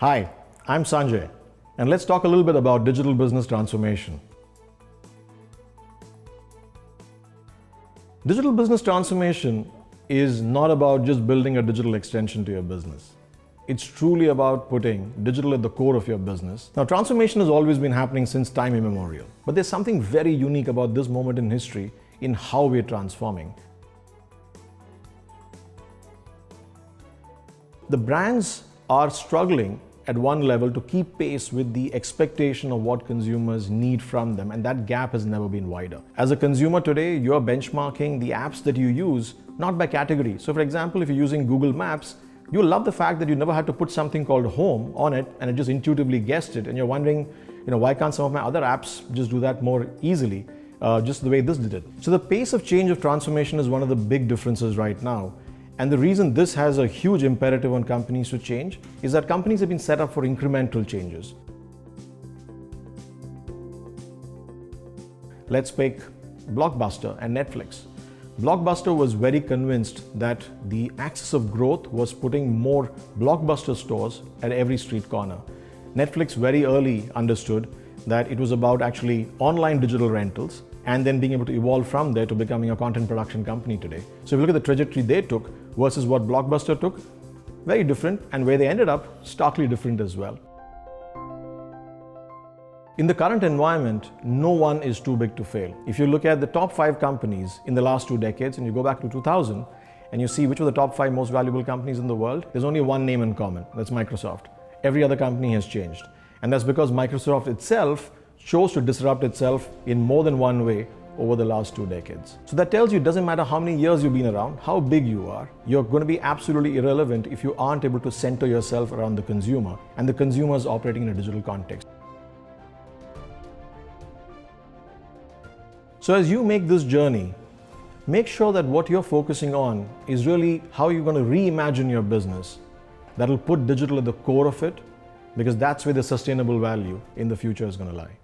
Hi, I'm Sanjay, and let's talk a little bit about digital business transformation. Digital business transformation is not about just building a digital extension to your business. It's truly about putting digital at the core of your business. Now, transformation has always been happening since time immemorial, but there's something very unique about this moment in history in how we're transforming. The brands are struggling at one level to keep pace with the expectation of what consumers need from them, and that gap has never been wider. As a consumer today, you're benchmarking the apps that you use not by category. So for example, if you're using Google Maps, you love the fact that you never had to put something called home on it and it just intuitively guessed it, and you're wondering, why can't some of my other apps just do that more easily, just the way this did it. So the pace of change of transformation is one of the big differences right now. And the reason this has a huge imperative on companies to change is that companies have been set up for incremental changes. Let's pick Blockbuster and Netflix. Blockbuster was very convinced that the axis of growth was putting more Blockbuster stores at every street corner. Netflix very early understood that it was about actually online digital rentals and then being able to evolve from there to becoming a content production company today. So if you look at the trajectory they took versus what Blockbuster took, very different, and where they ended up, starkly different as well. In the current environment, no one is too big to fail. If you look at the top 5 companies in the last 2 decades and you go back to 2000 and you see which were the top 5 most valuable companies in the world, there's only one name in common, that's Microsoft. Every other company has changed. And that's because Microsoft itself chose to disrupt itself in more than one way over the last 2 decades. So that tells you it doesn't matter how many years you've been around, how big you are, you're going to be absolutely irrelevant if you aren't able to center yourself around the consumer, and the consumer is operating in a digital context. So as you make this journey, make sure that what you're focusing on is really how you're going to reimagine your business. That'll put digital at the core of it, because that's where the sustainable value in the future is going to lie.